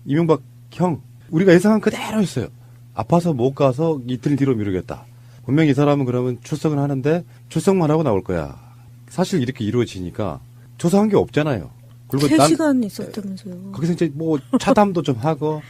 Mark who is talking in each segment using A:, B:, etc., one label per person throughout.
A: 이명박 형, 우리가 예상한 그대로 했어요. 아파서 못 가서 이틀 뒤로 미루겠다. 분명히 이 사람은 그러면 출석은 하는데 출석만 하고 나올 거야. 사실 이렇게 이루어지니까 조사한 게 없잖아요. 그리고
B: 3시간 있었다면서요.
A: 거기서 이제 뭐 차담도 좀 하고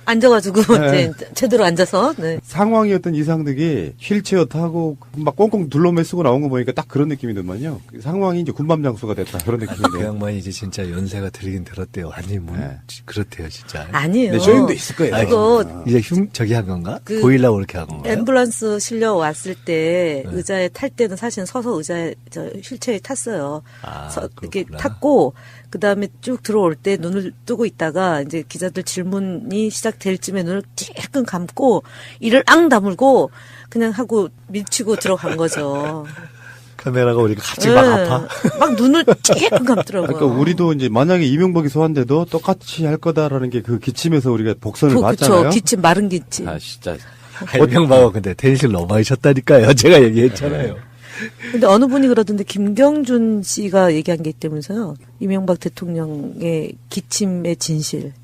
B: 앉아가지고
A: 네.
B: 이제 제대로 앉아서. 네.
A: 상황이었던 이상득이 휠체어 타고 막 꽁꽁 둘러매 쓰고 나온 거 보니까 딱 그런 느낌이더만요. 상황이 이제 군밤 장수가 됐다 그런
C: 그
A: 느낌이네요.
C: 양반이 이제 진짜 연세가 들긴 들었대요. 아니 뭐
A: 네.
C: 그렇대요 진짜.
B: 아니에요.
A: 네, 쇼잉도 있을 거예요.
B: 그거
C: 이제 저기 한 건가?
B: 그
C: 보일라고 이렇게 한 건가요?
B: 앰뷸런스 실려 왔을 때
C: 네.
B: 의자에 탈 때는 사실은 서서 의자에 휠체어에 탔어요.
C: 아,
B: 이렇게
C: 그렇구나.
B: 탔고 그 다음에 쭉 들어올 때 눈을 뜨고 있다가 이제 기자들 질문이 시작될 쯤에 눈을 찔끔 감고 이를 앙 다물고 그냥 하고 밀치고 들어간 거죠.
C: 카메라가 오니까 갑자기 막 아파.
B: 막 눈을 찔끔 감더라고요.
A: 그러니까 우리도 이제 만약에 이명박이 소환돼도 똑같이 할 거다라는 게 그 기침에서 우리가 복선을 봤잖아요.
B: 그쵸. 기침, 마른 기침.
A: 아 진짜.
C: 이명박은 근데 텐실 너무 많이 쳤다니까요. 제가 얘기했잖아요.
B: 근데 어느 분이 그러던데 김경준 씨가 얘기한 게 있다면서요. 이명박 대통령의 기침의 진실.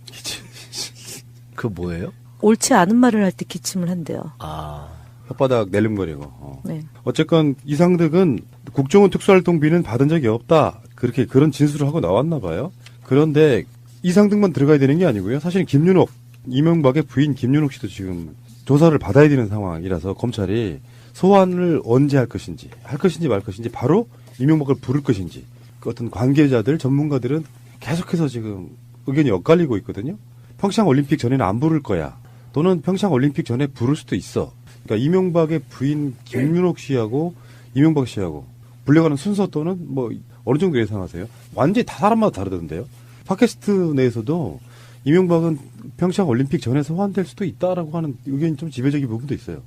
C: 그 뭐예요?
B: 옳지 않은 말을 할 때 기침을 한대요.
C: 아,
A: 혓바닥 내름거리고.
B: 네.
A: 어쨌건 이상득은 국정원 특수활동비는 받은 적이 없다. 그런 진술을 하고 나왔나 봐요. 그런데 이상득만 들어가야 되는 게 아니고요. 사실은 김윤옥, 이명박의 부인 김윤옥 씨도 지금 조사를 받아야 되는 상황이라서 검찰이 소환을 언제 할 것인지 말 것인지 바로 이명박을 부를 것인지 그 어떤 관계자들 전문가들은 계속해서 지금 의견이 엇갈리고 있거든요. 평창 올림픽 전에는 안 부를 거야. 또는 평창 올림픽 전에 부를 수도 있어. 그러니까 이명박의 부인 김윤옥 씨하고 이명박 씨하고 불려가는 순서 또는 뭐 어느 정도 예상하세요? 완전히 다 사람마다 다르던데요. 팟캐스트 내에서도 이명박은 평창 올림픽 전에 소환될 수도 있다라고 하는 의견이 좀 지배적인 부분도 있어요.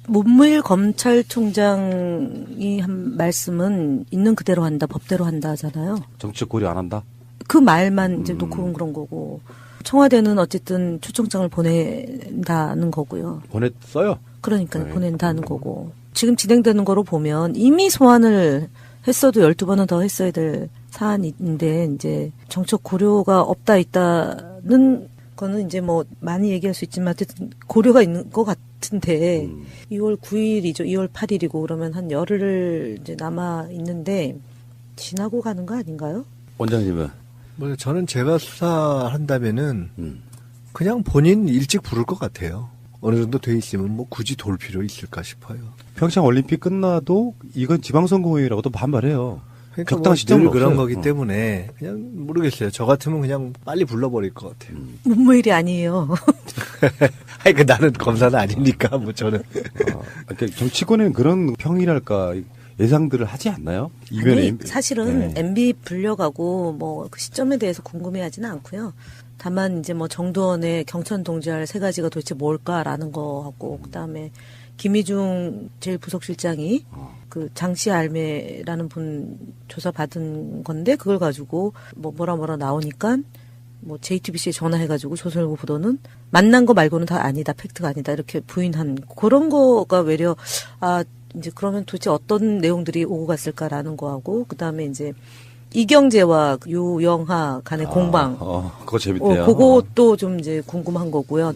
B: 문무일 검찰총장이 한 말씀은 있는 그대로 한다, 법대로 한다 하잖아요.
A: 정치적 고려 안 한다?
B: 그 말만 이제 놓고 온 그런 거고. 청와대는 어쨌든 초청장을 보낸다는 거고요.
A: 보냈어요?
B: 그러니까
A: 네.
B: 보낸다는 거고. 지금 진행되는 거로 보면 이미 소환을 했어도 12번은 더 했어야 될 사안인데 이제 정책 고려가 없다 있다는 거는 이제 뭐 많이 얘기할 수 있지만 어쨌든 고려가 있는 것 같은데 2월 9일이죠. 2월 8일이고 그러면 한 열흘 이제 남아 있는데 지나고 가는 거 아닌가요?
A: 원장님은?
C: 뭐 저는 제가 수사한다면은 그냥 본인 일찍 부를 것 같아요. 어느 정도 돼 있으면 뭐 굳이 돌 필요 있을까 싶어요.
A: 평창 올림픽 끝나도 이건 지방선거회의라고도 반발해요.
C: 그러니까
A: 적당한
C: 뭐
A: 시점은
C: 늘 그런
A: 없어요.
C: 거기 때문에 그냥 모르겠어요. 저 같으면 그냥 빨리 불러버릴 것 같아요.
B: 문무일이 아니에요.
C: 아니 그 나는 검사는 아니니까 뭐 저는
A: 그러니까 정치권에는 그런 평이랄까 예상들을 하지 않나요? 이변에
B: 아니, 사실은
A: 네.
B: MB 불려가고 뭐 그 시점에 대해서 궁금해하지는 않고요. 다만 이제 뭐 정두원의 경천 동지할 세 가지가 도대체 뭘까라는 거하고 그다음에 김희중 제일 부속실장이 그 장씨 알매라는 분 조사 받은 건데 그걸 가지고 뭐 뭐라 나오니까 뭐 JTBC에 전화해가지고 조선일보 보도는 만난 거 말고는 다 아니다, 팩트가 아니다 이렇게 부인한 그런 거가 외려 이제 그러면 도대체 어떤 내용들이 오고 갔을까라는 거하고 그다음에 이제 이경재와 유영하 간의 공방.
A: 그거 재밌대요.
B: 그것도 좀 이제 궁금한 거고요.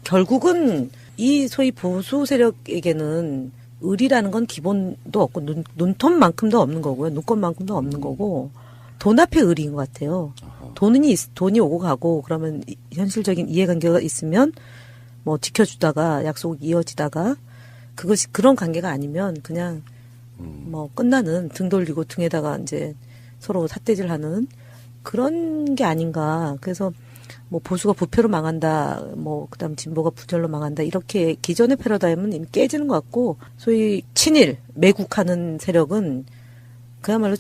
B: 결국은 이 소위 보수 세력에게는 의리라는 건 기본도 없고 눈톱만큼도 없는 거고요. 눈꽃만큼도 없는 거고 돈 앞에 의리인 것 같아요. 돈이 오고 가고 그러면 현실적인 이해관계가 있으면 뭐 지켜주다가 약속이 이어지다가 그것이 그런 관계가 아니면 그냥 뭐 끝나는 등 돌리고 등에다가 이제 서로 삿대질하는 그런 게 아닌가. 그래서 뭐 보수가 부패로 망한다, 뭐 그다음 진보가 부절로 망한다 이렇게 기존의 패러다임은 이미 깨지는 것 같고 소위 친일 매국하는 세력은 그야말로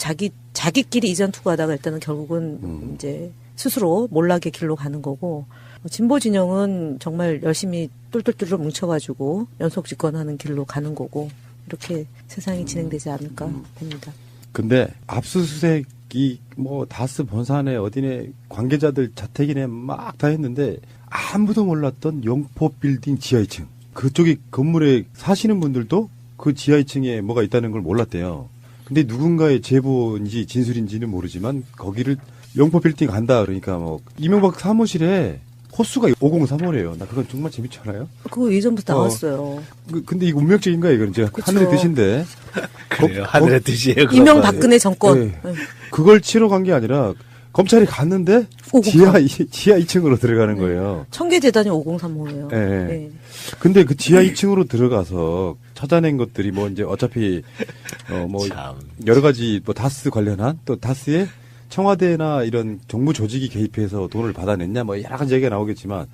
B: 자기끼리 이전 투구하다가 일단은 결국은 이제 스스로 몰락의 길로 가는 거고 진보 진영은 정말 열심히 똘똘똘 뭉쳐가지고 연속 집권하는 길로 가는 거고 이렇게 세상이 진행되지 않을까 봅니다.
A: 근데 압수수색이 뭐 다스 본사네 어디네 관계자들 자택이네 막 다 했는데 아무도 몰랐던 영포 빌딩 지하 2층 그쪽이 건물에 사시는 분들도 그 지하 2층에 뭐가 있다는 걸 몰랐대요. 근데 누군가의 제보인지 진술인지는 모르지만 거기를 영포 빌딩 간다 그러니까 뭐 이명박 사무실에 호수가 503호래요. 나 그건 정말 재밌지 않아요?
B: 그거 예전부터 나왔어요.
A: 근데 이거 운명적인 거예요, 이건. 이제
B: 그쵸.
A: 하늘의 뜻인데.
C: 그래요. 하늘의 뜻이에요. 그거.
B: 이명박근혜 정권.
A: 네. 그걸 치러 간 게 아니라 검찰이 갔는데
B: 503.
A: 지하 2층으로 들어가는 거예요.
B: 청계재단이 503호예요.
A: 네. 근데 그 지하 2층으로 들어가서 찾아낸 것들이 뭐 이제 어차피 뭐
C: 참.
A: 여러 가지 뭐 다스 관련한 또 다스에 청와대나 이런 정부 조직이 개입해서 돈을 받아냈냐 뭐 여러 가지 얘기가 나오겠지만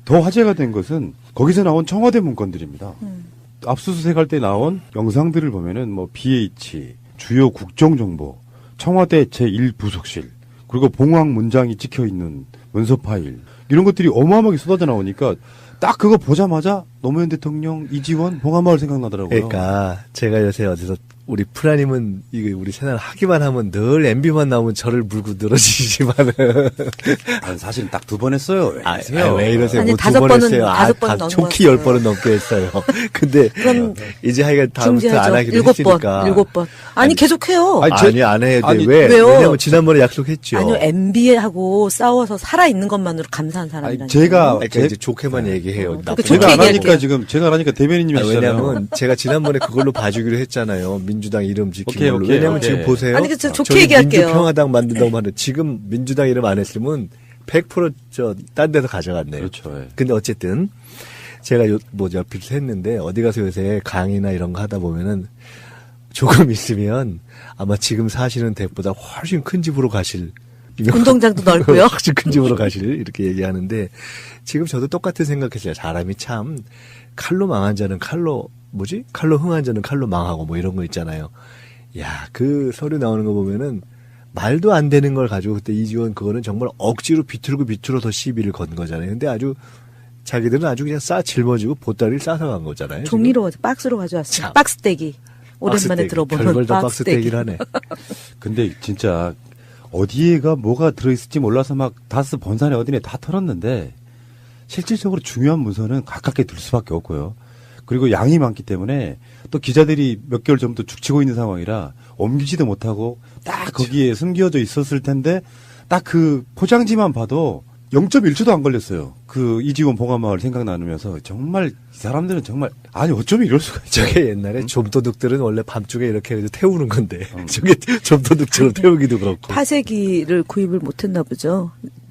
A: 더 화제가 된 것은 거기서 나온 청와대 문건들입니다. 압수수색할 때 나온 영상들을 보면은 뭐 BH, 주요 국정정보, 청와대 제1부속실, 그리고 봉황 문장이 찍혀 있는 문서 파일 이런 것들이 어마어마하게 쏟아져 나오니까 딱 그거 보자마자 노무현 대통령, 이지원, 봉하마을 생각나더라고요.
C: 그러니까 제가 요새 어디서 우리 프라님은 이게 우리 채널 하기만 하면 늘 MB만 나오면 저를 물고 늘어지지만은
A: 사실 딱 두 번 했어요.
C: 왜 이러세요?
B: 아니,
C: 뭐 두
B: 5번은
C: 번 했어요.
B: 다섯 번은
C: 다
B: 넘은
C: 좋게
B: 것
C: 10번은 넘게 했어요. 근데
B: 그럼
C: 이제 하여간 다음부터 안
B: 중지하죠.
C: 하기로
B: 7번,
C: 했으니까.
B: 7번. 아니, 계속해요.
A: 아니,
C: 안 해야 돼.
A: 아니,
B: 왜요?
C: 왜냐면 지난번에 약속했죠.
B: 아니요, MB하고 싸워서 살아있는 것만으로 감사한 사람이라니까.
A: 아니, 제가
C: 그러니까 이제 좋게만 얘기해요.
B: 그러니까
C: 나쁘게
B: 좋게
A: 제가 안
B: 얘기할게요.
A: 하니까 지금 제가 안 하니까 대변인님이 하시잖아요.
C: 왜냐면 제가 지난번에 그걸로 봐주기로 했잖아요. 민주당 이름 지킨
A: 오케이,
C: 걸로.
A: 오케이,
C: 왜냐면
A: 오케이.
C: 지금 보세요.
B: 아니, 그쵸, 좋게
C: 저희
B: 얘기할게요.
C: 민주평화당 만든다고 하는데 지금 민주당 이름 안 했으면 100% 딴 데서 가져갔네요.
A: 그렇죠. 예.
C: 근데 어쨌든 제가 뭐 옆에서 했는데 어디 가서 요새 강의나 이런 거 하다 보면은 조금 있으면 아마 지금 사시는 댁보다 훨씬 큰 집으로 가실
B: 운동장도 넓고요.
C: 훨씬 큰 집으로 가실 이렇게 얘기하는데 지금 저도 똑같은 생각했어요. 사람이 참 칼로 망한 자는 칼로 흥한 자는 칼로 망하고 뭐 이런 거 있잖아요. 야, 그 서류 나오는 거 보면은 말도 안 되는 걸 가지고 그때 이지원 그거는 정말 억지로 비틀고 시비를 건 거잖아요. 근데 아주 자기들은 아주 그냥 짊어지고 보따리를 싸서 간 거잖아요.
B: 종이로 박스로 가져왔어요.
C: 참.
B: 박스떼기. 오랜만에 들어보는
C: 별걸 다
B: 박스떼기.
C: 박스떼기를 하네.
A: 근데 진짜 어디에가 뭐가 들어있을지 몰라서 막 다스 본산에 어디네 다 털었는데 실질적으로 중요한 문서는 가깝게 둘 수밖에 없고요. 그리고 양이 많기 때문에 또 기자들이 몇 개월 전부터 죽치고 있는 상황이라 옮기지도 못하고 딱 거기에 숨겨져 있었을 텐데 딱 그 포장지만 봐도 0.1초도 안 걸렸어요. 그 이지원 봉하마을 생각나면서 정말 이 사람들은 정말 아니 어쩌면 이럴 수가 있죠.
C: 저게 옛날에 좀도둑들은 원래 밤중에 이렇게 해서 태우는 건데 저게 좀도둑처럼 태우기도 그렇고.
B: 파쇄기를 구입을 못했나 보죠.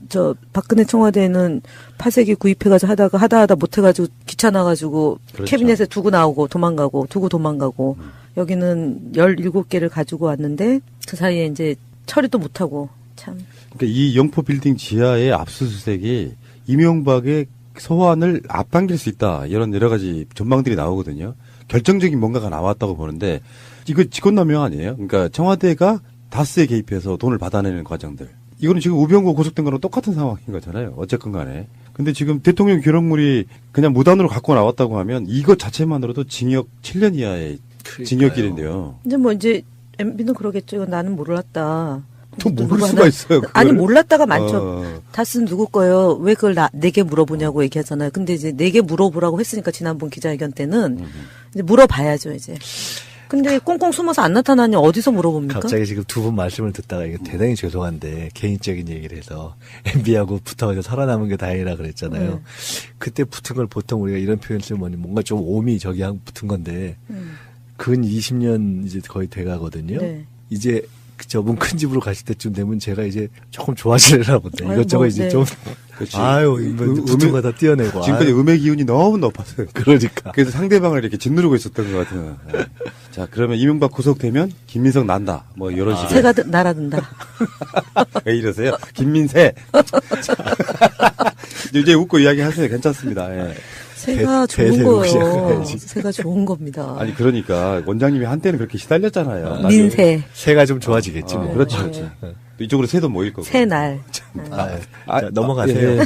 B: 저 박근혜 청와대는 파쇄기 구입해가지고 하다 못해가지고 귀찮아가지고
A: 그렇죠.
B: 캐비넷에 두고 나오고 두고 도망가고 여기는 17개를 가지고 왔는데 그 사이에 이제 처리도 못하고 참.
A: 그러니까 이 영포 빌딩 지하의 압수수색이 이명박의 소환을 앞당길 수 있다. 이런 여러 가지 전망들이 나오거든요. 결정적인 뭔가가 나왔다고 보는데 이거 직권남용 아니에요? 그러니까 청와대가 다스에 개입해서 돈을 받아내는 과정들. 이거는 지금 우병우 고속된 거랑 똑같은 상황인 거잖아요. 어쨌건 간에. 근데 지금 대통령 기록물이 그냥 무단으로 갖고 나왔다고 하면 이것 자체만으로도 징역 7년 이하의 징역길인데요.
B: 이제 MB는 그러겠죠. 이건 나는 몰랐다.
A: 또 모를
B: 누구
A: 수가 있어요. 그거를.
B: 아니 몰랐다가 많죠. 다스는 누구 거예요? 왜 그걸 내게 물어보냐고 얘기하잖아요. 근데 이제 내게 물어보라고 했으니까 지난번 기자회견 때는 이제 물어봐야죠 이제. 근데 꽁꽁 숨어서 안 나타나니 어디서 물어봅니까?
C: 갑자기 지금 두 분 말씀을 듣다가 이게 대단히 죄송한데 개인적인 얘기를 해서 MB하고 붙어서 살아남은 게 다행이라 그랬잖아요. 그때 붙은 걸 보통 우리가 이런 표현 쓰면 뭔가 좀 오미 저기 하고 붙은 건데 근 20년 이제 거의 돼가거든요.
B: 네.
C: 이제 저분 큰 집으로 가실 때쯤 되면 제가 이제 조금 좋아지려나 본데
B: 아유,
C: 이것저것
B: 뭐,
C: 이제
B: 네.
C: 좀
A: 그렇지.
C: 붙은 거 다 띄어내고
A: 지금까지 음의 기운이 너무 높았어요.
C: 그러니까
A: 그래서 상대방을 이렇게 짓누르고 있었던 것 같은. 네. 자, 그러면 이명박 구속되면 김민석 난다. 뭐 이런 식의.
B: 새가 날아든다.
A: 왜 이러세요? 김민세. 이제 웃고 이야기하세요. 괜찮습니다. 예.
B: 새가 좋은
C: 대세로
B: 거예요.
C: 시작해야지.
B: 새가 좋은 겁니다.
A: 아니 그러니까 원장님이 한때는 그렇게 시달렸잖아요. 나중에.
B: 민새,
C: 새가 좀 좋아지겠지. 뭐.
A: 그렇죠. 그렇죠. 또 이쪽으로 새도 모일 거고.
B: 새날.
C: 자, 넘어가세요.
A: 예, 예.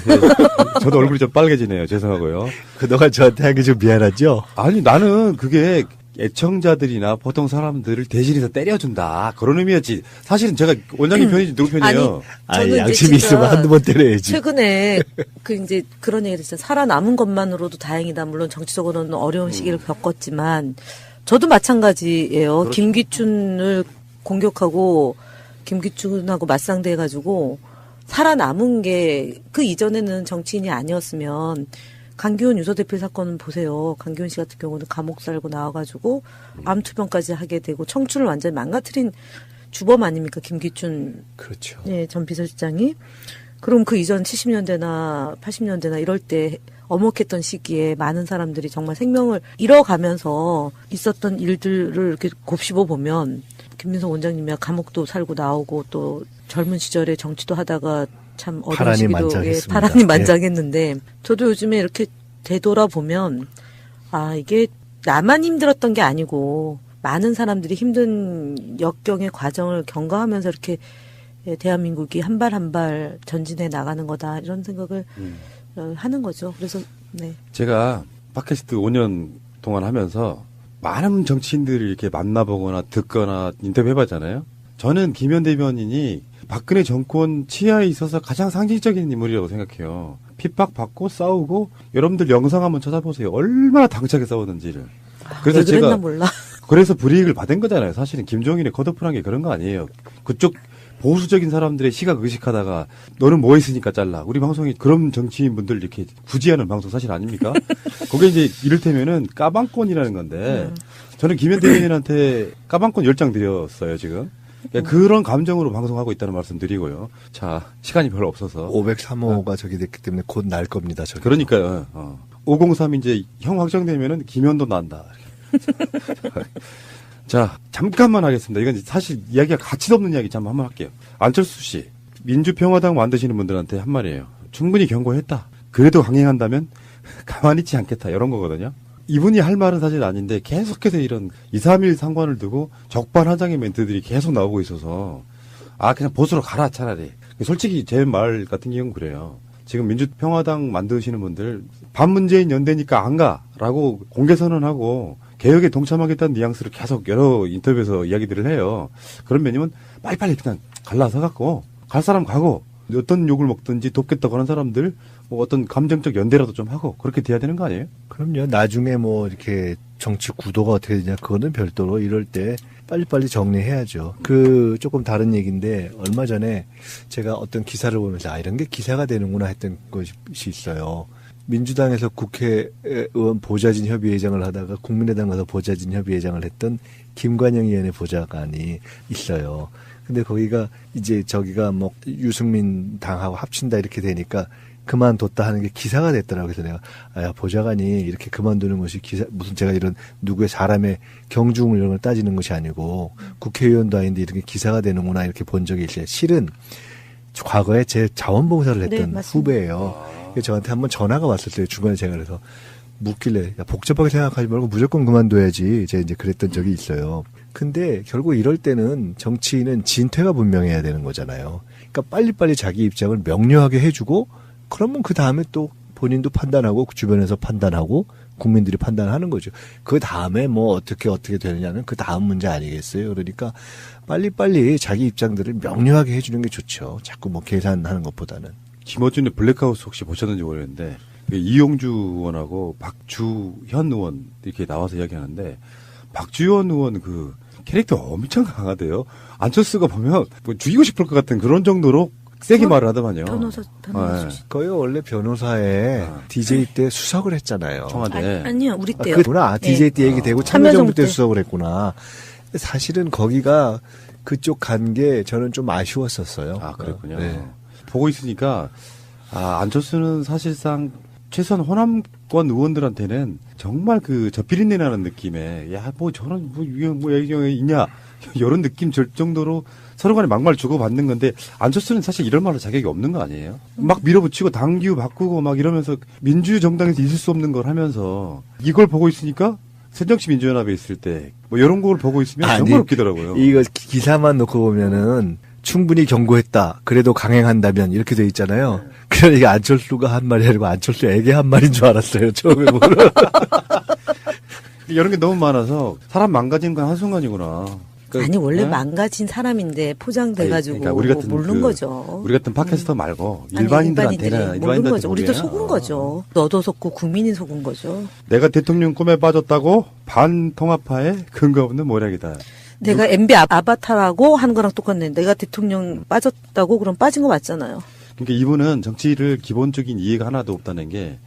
A: 저도 얼굴이 좀 빨개지네요. 죄송하고요.
C: 그동안 저한테 한 게 좀 미안하죠?
A: 아니 나는 그게 애청자들이나 보통 사람들을 대신해서 때려준다 그런 의미였지. 사실은 제가 원장님 편이지 누구 편이에요?
B: 저는
C: 아니,
B: 이제
C: 양심이
B: 진짜
C: 있으면 한두 번 때려야지.
B: 최근에 이제 그런 얘기를 했어요. 살아남은 것만으로도 다행이다. 물론 정치적으로는 어려운 시기를 겪었지만 저도 마찬가지예요.
A: 그렇죠.
B: 김기춘을 공격하고 김기춘하고 맞상대해가지고 살아남은 게 그 이전에는 정치인이 아니었으면 강기훈 유서대필 사건은 보세요. 강기훈 씨 같은 경우는 감옥 살고 나와가지고 암 투병까지 하게 되고 청춘을 완전히 망가뜨린 주범 아닙니까? 김기춘
C: 그렇죠.
B: 예, 전 비서실장이. 그럼 그 이전 70년대나 80년대나 이럴 때 엄혹했던 시기에 많은 사람들이 정말 생명을 잃어가면서 있었던 일들을 이렇게 곱씹어 보면 김민석 원장님이 감옥도 살고 나오고 또 젊은 시절에 정치도 하다가 참 어린
C: 파란이
B: 시기도
C: 만장했습니다.
B: 파란이
C: 예.
B: 만장했는데 저도 요즘에 이렇게 되돌아보면 아 이게 나만 힘들었던 게 아니고 많은 사람들이 힘든 역경의 과정을 경과하면서 이렇게 대한민국이 한 발 한 발 전진해 나가는 거다 이런 생각을 하는 거죠. 그래서 네.
A: 제가 팟캐스트 5년 동안 하면서 많은 정치인들을 이렇게 만나보거나 듣거나 인터뷰해봤잖아요. 저는 김현 대변인이 박근혜 정권 치하에 있어서 가장 상징적인 인물이라고 생각해요. 핍박받고 싸우고 여러분들 영상 한번 찾아보세요. 얼마나 당차게 싸웠는지를. 그래서
B: 왜 그랬나
A: 제가
B: 몰라.
A: 그래서 불이익을 받은 거잖아요. 사실은 김종인의 컷오프란 게 그런 거 아니에요. 그쪽 보수적인 사람들의 시각 의식하다가 너는 뭐 했으니까 잘라. 우리 방송이 그런 정치인분들 이렇게 구지하는 방송 사실 아닙니까? 그게 이제 이를테면은 까방권이라는 건데 저는 김현 대변인한테 까방권 10장 드렸어요, 지금. 그러니까 그런 감정으로 방송하고 있다는 말씀 드리고요. 자, 시간이 별로 없어서.
C: 503호가 저기 됐기 때문에 곧 날 겁니다. 저기.
A: 그러니까요. 503 이제 형 확정되면은 김현도 난다. 자, 잠깐만 하겠습니다. 이건 사실 이야기가 가치도 없는 이야기 잠깐 한번 할게요. 안철수 씨, 민주평화당 만드시는 분들한테 한 말이에요. 충분히 경고했다. 그래도 강행한다면 가만히 있지 않겠다. 이런 거거든요. 이분이 할 말은 사실 아닌데 계속해서 이런 2, 3일 상관을 두고 적반하장의 멘트들이 계속 나오고 있어서 아, 그냥 보수로 가라 차라리. 솔직히 제 말 같은 경우는 그래요. 지금 민주평화당 만드시는 분들 반문재인 연대니까 안 가라고 공개 선언하고 개혁에 동참하겠다는 뉘앙스를 계속 여러 인터뷰에서 이야기들을 해요. 그런 면이면 빨리빨리 그냥 갈라서 갖고 갈 사람 가고 어떤 욕을 먹든지 돕겠다고 하는 사람들 뭐 어떤 감정적 연대라도 좀 하고 그렇게 돼야 되는 거 아니에요?
C: 그럼요. 나중에 뭐 이렇게 정치 구도가 어떻게 되냐 그거는 별도로 이럴 때 빨리빨리 정리해야죠. 그 조금 다른 얘기인데 얼마 전에 제가 어떤 기사를 보면서 아 이런 게 기사가 되는구나 했던 것이 있어요. 민주당에서 국회의원 보좌진 협의회장을 하다가 국민의당 가서 보좌진 협의회장을 했던 김관영 의원의 보좌관이 있어요. 근데 거기가 이제 저기가 뭐 유승민 당하고 합친다 이렇게 되니까 그만뒀다 하는 게 기사가 됐더라고요. 그래서 내가 야 보좌관이 이렇게 그만두는 것이 기사 무슨 제가 이런 누구의 사람의 경중을 이런 걸 따지는 것이 아니고 국회의원도 아닌데 이렇게 기사가 되는구나 이렇게 본 적이 있어요. 실은 과거에 제 자원봉사를 했던
B: 네,
C: 후배예요. 저한테 한번 전화가 왔었어요. 중간에 제가 그래서 묻길래 야, 복잡하게 생각하지 말고 무조건 그만둬야지. 제가 이제 그랬던 적이 있어요. 근데 결국 이럴 때는 정치인은 진퇴가 분명해야 되는 거잖아요. 그러니까 빨리빨리 자기 입장을 명료하게 해주고 그러면 그 다음에 또 본인도 판단하고 주변에서 판단하고 국민들이 판단하는 거죠. 그 다음에 뭐 어떻게 되느냐는 그 다음 문제 아니겠어요. 그러니까 빨리빨리 자기 입장들을 명료하게 해주는 게 좋죠. 자꾸 뭐 계산하는 것보다는.
A: 김어준의 블랙하우스 혹시 보셨는지 모르겠는데 이용주 의원하고 박주현 의원 이렇게 나와서 이야기하는데 박주현 의원 그 캐릭터 엄청 강하대요. 안철수가 보면 뭐 죽이고 싶을 것 같은 그런 정도로 세게 말을 하더만요.
B: 변호사
A: 네.
C: 거요 원래 변호사에 DJ 때 수석을 했잖아요.
A: 청와대.
B: 아니요 우리 때요.
C: 그구나.
B: 네.
C: DJ 때 얘기되고
B: 참여정부
C: 참여정부 때
B: 때.
C: 수석을 했구나. 사실은 거기가 그쪽 간 게 저는 좀 아쉬웠었어요.
A: 아, 그랬군요.
C: 네.
A: 보고 있으니까, 안철수는 사실상 최소한 호남권 의원들한테는 정말 저 비린내 나는 느낌에, 야, 뭐 저런, 뭐 얘기가 있냐. 이런 느낌 줄 정도로 서로 간에 막말 주고받는 건데, 안철수는 사실 이럴 말할 자격이 없는 거 아니에요? 막 밀어붙이고 당규 바꾸고 막 이러면서 민주정당에서 있을 수 없는 걸 하면서 이걸 보고 있으니까 새정치민주연합에 있을 때, 뭐 이런 걸 보고 있으면 정말 웃기더라고요.
C: 이거 기사만 놓고 보면은 충분히 경고했다. 그래도 강행한다면 이렇게 돼 있잖아요. 그러니까 안철수가 한 말이 아니고 안철수에게 한 말인 줄 알았어요. 처음에 보면.
A: 이런 게 너무 많아서 사람 망가지는 건 한순간이구나. 그러니까,
B: 아니 원래
A: 네?
B: 망가진 사람인데 포장돼가지고
A: 그러니까 우리 같은
B: 모르는 거죠.
A: 우리 같은 팟캐스터 말고
B: 아니,
A: 일반인들한테는
B: 모르는 거죠. 우리도
A: 보면,
B: 속은 거죠. 너도 속고 국민이 속은 거죠.
A: 내가 대통령 꿈에 빠졌다고 반통합파의 근거 없는 모략이다.
B: 내가 MB 아바타라고 하는 거랑 똑같네. 내가 대통령 빠졌다고 그럼 빠진 거 맞잖아요.
A: 그러니까 이분은 정치를 기본적인 이해가 하나도 없다는 게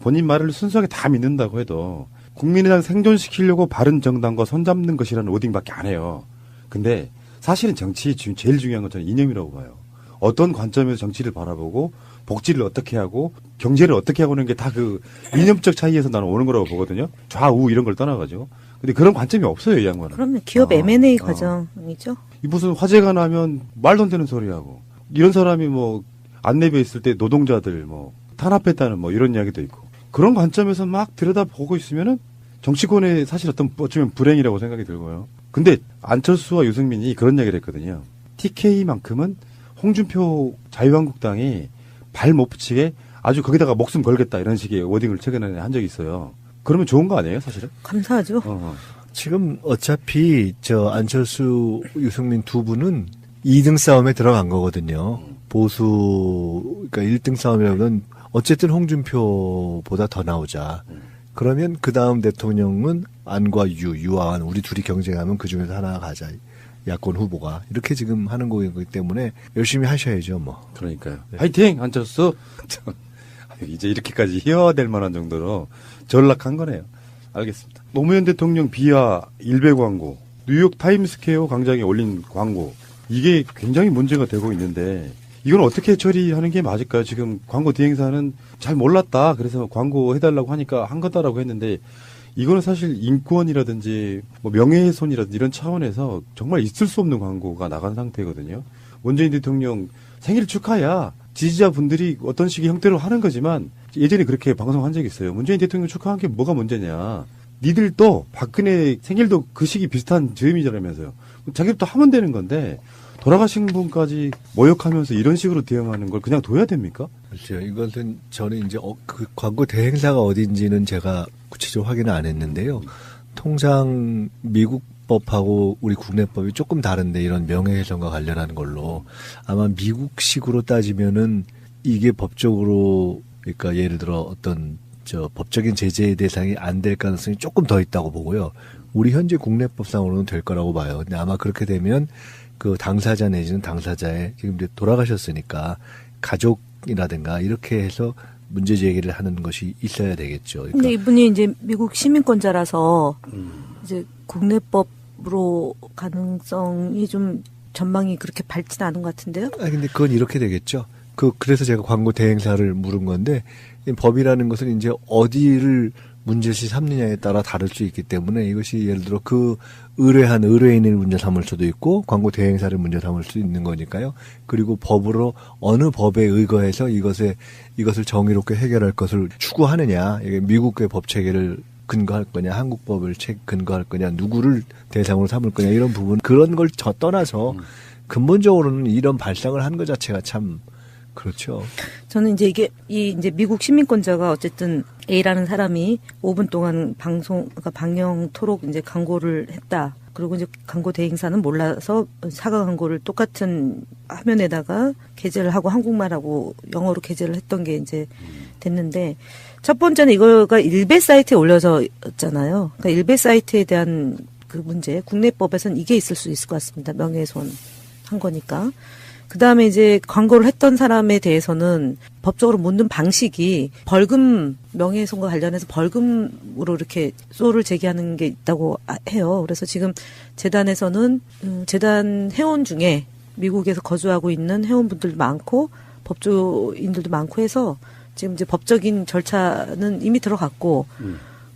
A: 본인 말을 순수하게 다 믿는다고 해도 국민의당 생존시키려고 바른정당과 손잡는 것이라는 워딩밖에 안 해요. 근데 사실은 정치 지금 제일 중요한 건 저는 이념이라고 봐요. 어떤 관점에서 정치를 바라보고 복지를 어떻게 하고 경제를 어떻게 하고 하는 게 다 그 이념적 차이에서 나는 오는 거라고 보거든요. 좌우 이런 걸 떠나가지고. 근데 그런 관점이 없어요, 이 양반은.
B: 그러면 기업 M&A 과정이죠.
A: 이 무슨 화재가 나면 말도 안 되는 소리하고 이런 사람이 뭐 안내부에 있을 때 노동자들 뭐 탄압했다는 뭐 이런 이야기도 있고 그런 관점에서 막 들여다보고 있으면은 정치권의 사실 어쩌면 불행이라고 생각이 들고요. 근데 안철수와 유승민이 그런 이야기를 했거든요. TK만큼은 홍준표 자유한국당이 발 못 붙이게 아주 거기다가 목숨 걸겠다 이런 식의 워딩을 최근에 한 적이 있어요. 그러면 좋은 거 아니에요, 사실은?
B: 감사하죠.
C: 지금 어차피 저 안철수, 유승민 두 분은 2등 싸움에 들어간 거거든요. 보수, 그러니까 1등 싸움이라면 어쨌든 홍준표보다 더 나오자. 그러면 그 다음 대통령은 안과 유와 안 우리 둘이 경쟁하면 그 중에서 하나 가자. 야권 후보가 이렇게 지금 하는 거기 때문에 열심히 하셔야죠, 뭐.
A: 그러니까요. 네. 화이팅 안철수. 이제 이렇게까지 희화될 만한 정도로 전락한 거네요. 알겠습니다. 노무현 대통령 비하 일베 광고, 뉴욕 타임스퀘어 광장에 올린 광고 이게 굉장히 문제가 되고 있는데 이건 어떻게 처리하는 게 맞을까요? 지금 광고 대행사는 잘 몰랐다. 그래서 광고 해달라고 하니까 한 거다라고 했는데 이거는 사실 인권이라든지 뭐 명예훼손이라든지 이런 차원에서 정말 있을 수 없는 광고가 나간 상태거든요. 문재인 대통령 생일 축하야. 지지자분들이 어떤 식의 형태로 하는 거지만 예전에 그렇게 방송한 적이 있어요. 문재인 대통령 축하한 게 뭐가 문제냐. 니들도 박근혜 생일도 그 시기 비슷한 즈음이라면서요. 자기도 하면 되는 건데 돌아가신 분까지 모욕하면서 이런 식으로 대응하는 걸 그냥 둬야 됩니까?
C: 그렇죠. 이것은 저는 이제 그 광고 대행사가 어딘지는 제가 구체적으로 확인을 안 했는데요. 통상 미국 법하고 우리 국내법이 조금 다른데 이런 명예훼손과 관련한 걸로 아마 미국식으로 따지면은 이게 법적으로 그러니까 예를 들어 어떤 법적인 제재의 대상이 안 될 가능성이 조금 더 있다고 보고요. 우리 현재 국내법상으로는 될 거라고 봐요. 근데 아마 그렇게 되면 그 당사자 내지는 당사자의 지금 이제 돌아가셨으니까 가족이라든가 이렇게 해서 문제 제기를 하는 것이 있어야 되겠죠. 그러니까
B: 근데 이분이 이제 미국 시민권자라서 이제 국내법으로 가능성이 좀 전망이 그렇게 밝지는 않은 것 같은데요.
C: 근데 그건 이렇게 되겠죠. 그래서 제가 광고 대행사를 물은 건데 이 법이라는 것은 이제 어디를 문제시 삼느냐에 따라 다를 수 있기 때문에 이것이 예를 들어 그 의뢰한 의뢰인을 문제 삼을 수도 있고 광고 대행사를 문제 삼을 수 있는 거니까요. 그리고 법으로 어느 법에 의거해서 이것을 정의롭게 해결할 것을 추구하느냐. 이게 미국의 법 체계를 근거할 거냐, 한국 법을 근거할 거냐, 누구를 대상으로 삼을 거냐 이런 부분 그런 걸 떠나서 근본적으로는 이런 발상을 한 것 자체가 참 그렇죠.
B: 저는 이제 이제 미국 시민권자가 어쨌든 A라는 사람이 5분 동안 그러니까 방영토록 이제 광고를 했다. 그리고 이제 광고 대행사는 몰라서 사과 광고를 똑같은 화면에다가 게재를 하고 한국말하고 영어로 게재를 했던 게 이제 됐는데 첫 번째는 이거가 일베 사이트에 올려졌잖아요. 그러니까 일베 사이트에 대한 그 문제, 국내법에서는 이게 있을 수 있을 것 같습니다. 명예훼손 한 거니까. 그 다음에 이제 광고를 했던 사람에 대해서는 법적으로 묻는 방식이 벌금, 명예훼손과 관련해서 벌금으로 이렇게 소를 제기하는 게 있다고 해요. 그래서 지금 재단에서는 재단 회원 중에 미국에서 거주하고 있는 회원분들도 많고 법조인들도 많고 해서 지금 이제 법적인 절차는 이미 들어갔고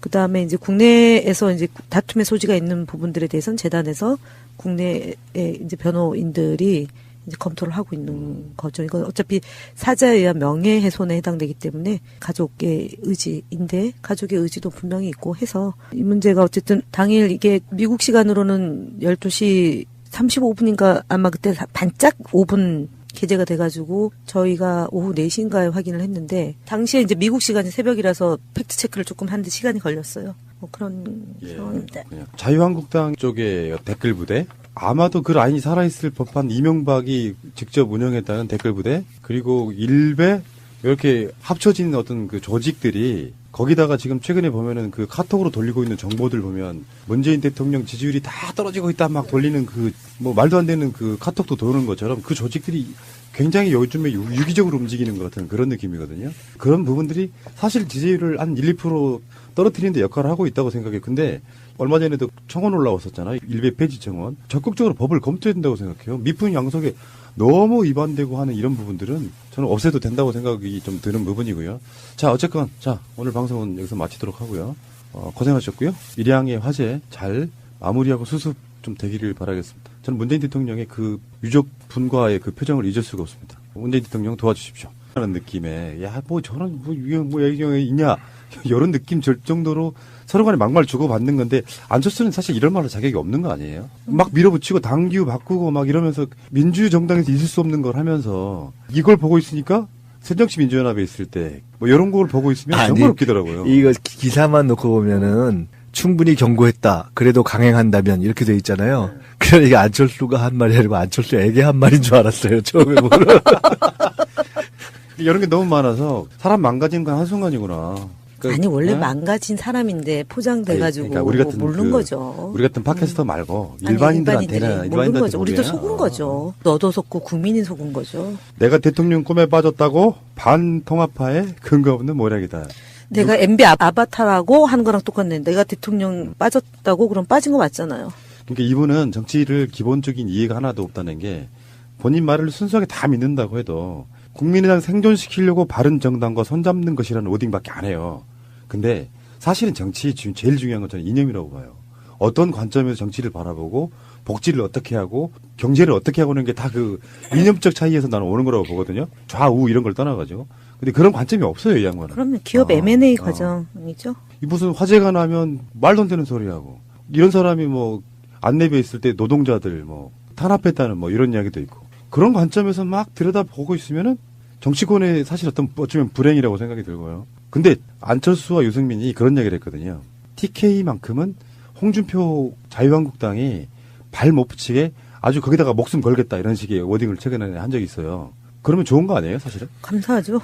B: 그 다음에 이제 국내에서 이제 다툼의 소지가 있는 부분들에 대해서는 재단에서 국내의 이제 변호인들이 이제 검토를 하고 있는 거죠. 이건 어차피 사자에 의한 명예훼손에 해당되기 때문에 가족의 의지인데 가족의 의지도 분명히 있고 해서 이 문제가 어쨌든 당일 이게 미국 시간으로는 12시 35분인가 아마 그때 반짝 5분 게재가 돼가지고 저희가 오후 4시인가에 확인을 했는데 당시에 이제 미국 시간이 새벽이라서 팩트 체크를 조금 하는데 시간이 걸렸어요. 뭐 그런 상황입니다.
A: 자유한국당 쪽의 댓글 부대 아마도 그 라인이 살아있을 법한 이명박이 직접 운영했다는 댓글 부대 그리고 일베 이렇게 합쳐진 어떤 그 조직들이 거기다가 지금 최근에 보면은 그 카톡으로 돌리고 있는 정보들 보면 문재인 대통령 지지율이 다 떨어지고 있다 막 돌리는 그 뭐 말도 안 되는 그 카톡도 도는 것처럼 그 조직들이 굉장히 요즘에 유기적으로 움직이는 것 같은 그런 느낌이거든요. 그런 부분들이 사실 지지율을 한 1, 2% 떨어뜨리는 데 역할을 하고 있다고 생각해요. 근데 얼마 전에도 청원 올라왔었잖아요. 일베 폐지 청원. 적극적으로 법을 검토해야 된다고 생각해요. 미풍 양속에 너무 위반되고 하는 이런 부분들은 저는 없애도 된다고 생각이 좀 드는 부분이고요. 자, 어쨌건 자 오늘 방송은 여기서 마치도록 하고요. 고생하셨고요. 일양의 화제 잘 마무리하고 수습 좀 되기를 바라겠습니다. 저는 문재인 대통령의 그 유족분과의 그 표정을 잊을 수가 없습니다. 문재인 대통령 도와주십시오. 하는 느낌에 야 뭐 저런 뭐 얘기가 있냐 이런 느낌 절 정도로 서로 간에 막말 주고받는 건데 안철수는 사실 이런 말할 자격이 없는 거 아니에요? 막 밀어붙이고 당규 바꾸고 막 이러면서 민주정당에서 있을 수 없는 걸 하면서 이걸 보고 있으니까 새정치민주연합에 있을 때 뭐 이런 걸 보고 있으면 정말 웃기더라고요.
C: 이거 기사만 놓고 보면은 충분히 경고했다. 그래도 강행한다면 이렇게 돼 있잖아요. 그러니까 안철수가 한 말이 아니고 안철수에게 한 말인 줄 알았어요. 처음에 보면.
A: 이런 게 너무 많아서 사람 망가지는 건 한순간이구나. 그러니까,
B: 아니 원래
A: 네?
B: 망가진 사람인데 포장돼가지고
A: 그러니까 우리 같은
B: 모르는
A: 그,
B: 거죠.
A: 우리 같은 팟캐스터 말고
B: 아니,
A: 일반인들한테는
B: 모르는 거죠. 우리도
A: 모르게.
B: 속은 거죠. 너도 속고 국민이 속은 거죠.
A: 내가 대통령 꿈에 빠졌다고 반통합파의 근거 없는 모략이다.
B: 내가 MB 아바타라고 하는 거랑 똑같네. 내가 대통령 빠졌다고 그럼 빠진 거 맞잖아요.
A: 그러니까 이분은 정치를 기본적인 이해가 하나도 없다는 게 본인 말을 순수하게 다 믿는다고 해도 국민의당 생존시키려고 바른 정당과 손잡는 것이라는 워딩밖에 안 해요. 근데 사실은 정치 제일 중요한 건 저는 이념이라고 봐요. 어떤 관점에서 정치를 바라보고 복지를 어떻게 하고 경제를 어떻게 하고 하는 게 다 그 이념적 차이에서 나는 오는 거라고 보거든요. 좌우 이런 걸 떠나가지고. 근데 그런 관점이 없어요, 이 양반은.
B: 그러면 기업 M&A 과정이죠.
A: 이 무슨 화재가 나면 말도 안 되는 소리 하고 이런 사람이 뭐 안내부에 있을 때 노동자들 뭐 탄압했다는 뭐 이런 이야기도 있고 그런 관점에서 막 들여다보고 있으면은 정치권의 사실 어쩌면 불행이라고 생각이 들고요. 근데 안철수와 유승민이 그런 얘기를 했거든요. TK만큼은 홍준표 자유한국당이 발 못 붙이게 아주 거기다가 목숨 걸겠다 이런 식의 워딩을 최근에 한 적이 있어요. 그러면 좋은 거 아니에요, 사실은?
B: 감사하죠.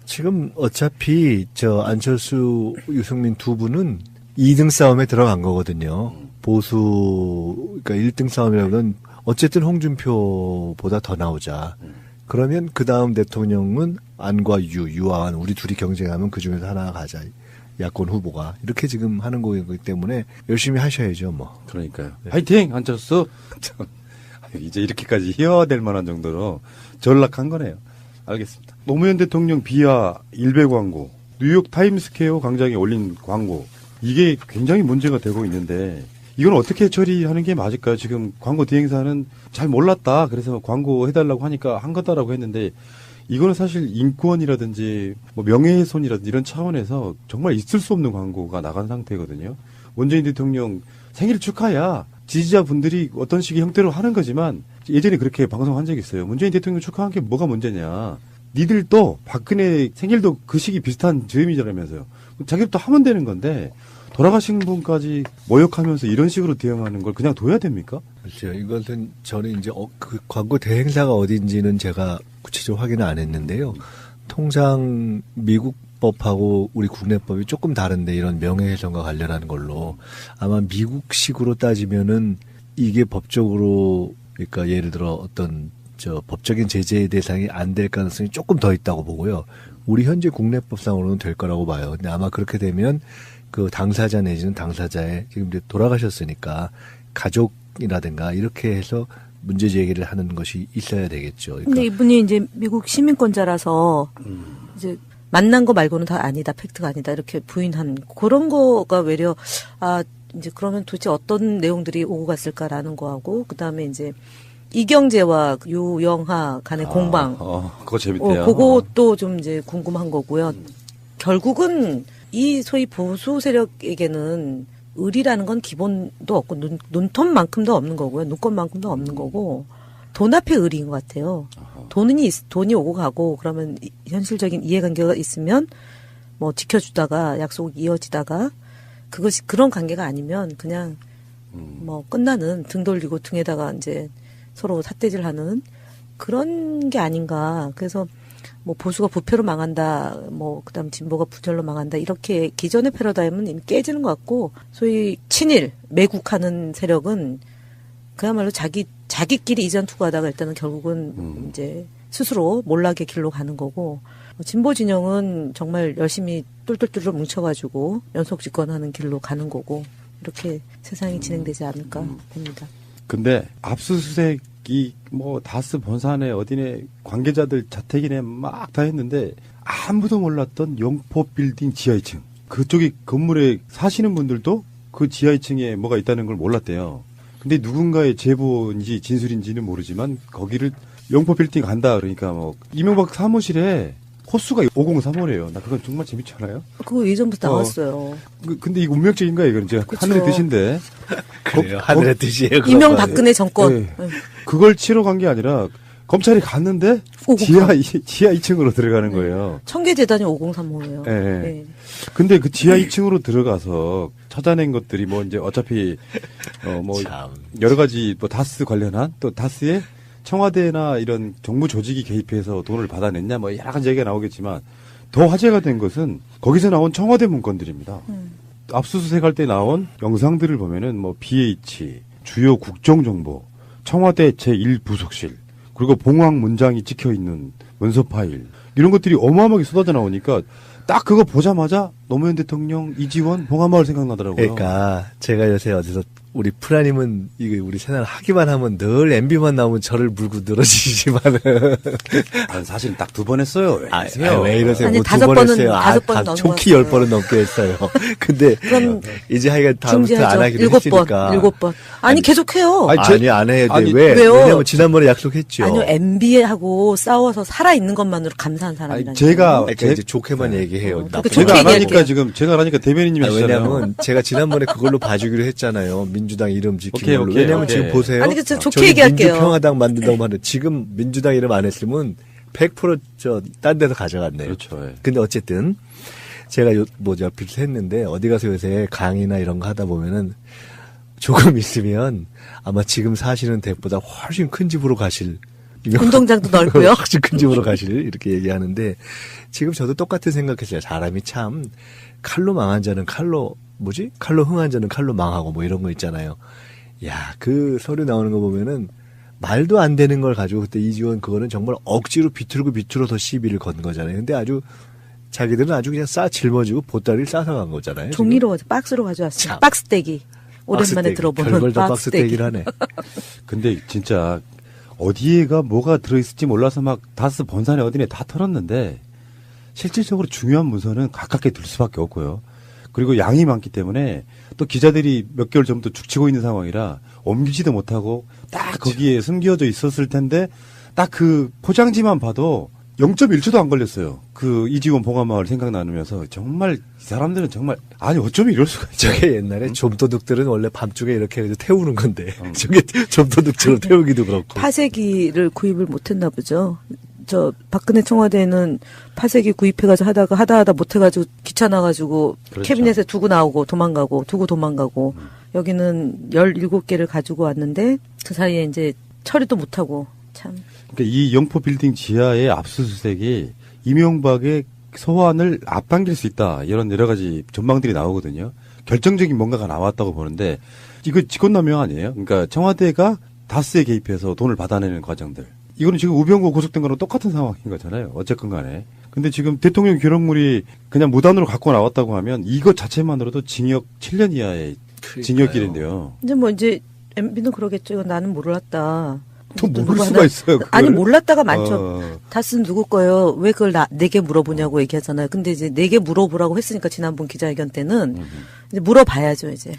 C: 지금 어차피 저 안철수, 유승민 두 분은 2등 싸움에 들어간 거거든요. 보수, 그러니까 1등 싸움이라면 어쨌든 홍준표보다 더 나오자. 그러면 그 다음 대통령은 안과 유와 안 우리 둘이 경쟁하면 그 중에서 하나 가자. 야권 후보가 이렇게 지금 하는 거기 때문에 열심히 하셔야죠, 뭐.
A: 그러니까요. 네. 화이팅 안철수. 참, 이제 이렇게까지 희화될 만한 정도로 전락한 거네요. 알겠습니다. 노무현 대통령 비하 일베 광고, 뉴욕 타임스퀘어 광장에 올린 광고 이게 굉장히 문제가 되고 있는데 이건 어떻게 처리하는 게 맞을까요? 지금 광고 대행사는 잘 몰랐다. 그래서 광고 해달라고 하니까 한 거다라고 했는데 이거는 사실 인권이라든지 뭐 명예훼손이라든지 이런 차원에서 정말 있을 수 없는 광고가 나간 상태거든요. 문재인 대통령 생일 축하야. 지지자분들이 어떤 식의 형태로 하는 거지만 예전에 그렇게 방송한 적이 있어요. 문재인 대통령 축하한 게 뭐가 문제냐. 니들도 박근혜 생일도 그 시기 비슷한 즈음이라면서요. 자기도 하면 되는 건데 돌아가신 분까지 모욕하면서 이런 식으로 대응하는 걸 그냥 둬야 됩니까?
C: 그렇죠. 이것은 저는 이제 그 광고 대행사가 어딘지는 제가 구체적으로 확인을 안 했는데요. 통상 미국 법하고 우리 국내법이 조금 다른데 이런 명예훼손과 관련한 걸로 아마 미국식으로 따지면은 이게 법적으로 그러니까 예를 들어 어떤 저 법적인 제재의 대상이 안 될 가능성이 조금 더 있다고 보고요. 우리 현재 국내법상으로는 될 거라고 봐요. 근데 아마 그렇게 되면 그 당사자 내지는 당사자의 지금 이제 돌아가셨으니까 가족이라든가 이렇게 해서 문제 제기를 하는 것이 있어야 되겠죠. 그러니까
B: 근데 이분이 이제 미국 시민권자라서 이제 만난 거 말고는 다 아니다, 팩트가 아니다 이렇게 부인한 그런 거가 외려 이제 그러면 도대체 어떤 내용들이 오고 갔을까라는 거하고 그 다음에 이제 이경재와 유영하 간의 공방.
A: 그거 재밌대요.
B: 그것도 좀 이제 궁금한 거고요. 결국은 이 소위 보수 세력에게는 의리라는 건 기본도 없고 눈톱만큼도 없는 거고요. 눈꽃만큼도 없는 거고 돈 앞에 의리인 것 같아요. 돈이 오고 가고 그러면 현실적인 이해관계가 있으면 뭐 지켜주다가 약속이 이어지다가 그것이 그런 관계가 아니면 그냥 뭐 끝나는 등 돌리고 등에다가 이제 서로 삿대질하는 그런 게 아닌가. 그래서 뭐 보수가 부패로 망한다, 뭐 그다음 진보가 부절로 망한다 이렇게 기존의 패러다임은 이미 깨지는 것 같고 소위 친일 매국하는 세력은 그야말로 자기끼리 이전 투구하다가 일단은 결국은 이제 스스로 몰락의 길로 가는 거고 진보 진영은 정말 열심히 똘똘똘 뭉쳐가지고 연속 집권하는 길로 가는 거고 이렇게 세상이 진행되지 않을까 봅니다.
A: 근데 압수수색이 뭐 다스 본사네 어디네 관계자들 자택이네 막 다 했는데 아무도 몰랐던 영포 빌딩 지하 2층 그쪽이 건물에 사시는 분들도 그 지하 2층에 뭐가 있다는 걸 몰랐대요. 근데 누군가의 제보인지 진술인지는 모르지만 거기를 영포 빌딩 간다 그러니까 뭐 이명박 사무실에 호수가 503호래요. 나 그건 정말 재밌지 않아요?
B: 그거 예전부터 나왔어요.
A: 근데 이거 운명적인가 이거는 제가
B: 그쵸.
A: 하늘의 뜻인데.
C: 그래요. 하늘의 뜻이에요.
B: 이명박근혜 정권.
A: 네. 그걸 치러 간 게 아니라 검찰이 갔는데
B: 503.
A: 지하 2층으로 들어가는 거예요.
B: 청계재단이 503호예요.
A: 예.
B: 네.
A: 근데 그 지하 2층으로 들어가서 찾아낸 것들이 뭐 이제 어차피 뭐
C: 참.
A: 여러 가지 뭐 다스 관련한 또 다스에 청와대나 이런 정부 조직이 개입해서 돈을 받아냈냐 뭐 여러 가지 얘기가 나오겠지만 더 화제가 된 것은 거기서 나온 청와대 문건들입니다. 압수수색할 때 나온 영상들을 보면은 뭐 BH, 주요 국정정보, 청와대 제1부속실, 그리고 봉황 문장이 찍혀 있는 문서 파일 이런 것들이 어마어마하게 쏟아져 나오니까 딱 그거 보자마자 노무현 대통령, 이지원, 봉하마을 생각나더라고요.
C: 그러니까 제가 요새 어디서 우리 프라님은 이거 우리 채널 하기만 하면 늘 MB만 나오면 저를 물고 늘어지지만은
A: 난 사실 딱 2번 했어요.
C: 왜 이러세요?
B: 아니,
C: 뭐
B: 5번은,
C: 2번 했어요.
B: 5번
C: 다
B: 넘은
C: 좋게
B: 것
C: 10번은 넘게 했어요. 근데
B: 그럼
C: 이제 하여간 다음부터 안 하기로
B: 7번,
C: 했으니까.
B: 7번. 아니, 계속해요.
A: 아니,
C: 안 해야 돼.
A: 아니,
C: 왜?
B: 왜요?
C: 왜냐면 지난번에 약속했죠.
B: 아니요, MB하고 싸워서 살아있는 것만으로 감사한 사람이라니까요.
A: 제가
C: 그러니까 이제 좋게만 얘기해요.
B: 그러니까
C: 나쁜
B: 좋게
A: 제가 안
B: 얘기할게요.
A: 하니까 지금 제가 안 하니까 대변인님이 하시잖아요.
C: 왜냐면 제가 지난번에 그걸로 봐주기로 했잖아요. 민주당 이름 지키는
A: 오케이,
C: 걸로.
A: 오케이,
C: 왜냐면
A: 오케이.
C: 지금 보세요.
B: 아니, 저 좋게
C: 저기
B: 얘기할게요.
C: 민주평화당 만든다고 하는데 지금 민주당 이름 안 했으면 100% 딴 데서 가져갔네요.
A: 그렇죠. 예.
C: 근데 어쨌든 제가 비슷 했는데 어디 가서 요새 강의나 이런 거 하다 보면은 조금 있으면 아마 지금 사시는 댁보다 훨씬 큰 집으로 가실
B: 운동장도 넓고요.
C: 훨씬 큰 집으로 가실 이렇게 얘기하는데 지금 저도 똑같은 생각했어요. 사람이 참 칼로 망한 자는 칼로 흥한 자는 칼로 망하고 뭐 이런 거 있잖아요. 야, 그 서류 나오는 거 보면은 말도 안 되는 걸 가지고 그때 이지원 그거는 정말 억지로 비틀고 시비를 건 거잖아요. 근데 아주 자기들은 아주 그냥 짊어지고 보따리를 싸서 간 거잖아요.
B: 종이로 박스로 가져왔어요.
C: 참.
B: 박스떼기. 오랜만에 들어보는
C: 별걸 다
B: 박스떼기.
C: 박스떼기를 하네.
A: 근데 진짜 어디에가 뭐가 들어있을지 몰라서 막 다스 본산에 어디네 다 털었는데 실질적으로 중요한 문서는 가깝게 둘 수밖에 없고요. 그리고 양이 많기 때문에 또 기자들이 몇 개월 전부터 죽치고 있는 상황이라 옮기지도 못하고 딱 거기에 숨겨져 있었을 텐데 딱 그 포장지만 봐도 0.1초도 안 걸렸어요. 그 이지원 봉하마을 생각나면서 정말 이 사람들은 정말 아니 어쩜 이럴 수가 있죠.
C: 저게 옛날에 좀도둑들은 원래 밤중에 이렇게 해서 태우는 건데 저게 좀도둑처럼 태우기도 그렇고.
B: 파쇄기를 구입을 못했나 보죠. 저 박근혜 청와대는 파쇄기 구입해가지고 하다 못해가지고 귀찮아가지고
A: 그렇죠.
B: 캐비넷에 두고 나오고 도망가고 두고 도망가고 여기는 17개를 가지고 왔는데 그 사이에 이제 처리도 못하고 참.
A: 그러니까 이 영포 빌딩 지하의 압수수색이 이명박의 소환을 앞당길 수 있다. 이런 여러 가지 전망들이 나오거든요. 결정적인 뭔가가 나왔다고 보는데 이거 직권남용 아니에요? 그러니까 청와대가 다스에 개입해서 돈을 받아내는 과정들. 이거는 지금 우병우 고속된 거랑 똑같은 상황인 거잖아요. 어쨌건 간에. 근데 지금 대통령 기록물이 그냥 무단으로 갖고 나왔다고 하면 이것 자체만으로도 징역 7년 이하의 징역일인데요.
B: 이제 뭐 이제 MB는 그러겠죠. 이건 나는 몰랐다.
A: 또 모를
B: 누가
A: 수가
B: 하나-
A: 있어요. 그거를.
B: 아니 몰랐다가 많죠.
A: 어.
B: 다스는 누구 거예요? 왜 그걸 내게 물어보냐고 얘기하잖아요. 근데 이제 내게 물어보라고 했으니까 지난번 기자회견 때는 이제 물어봐야죠 이제.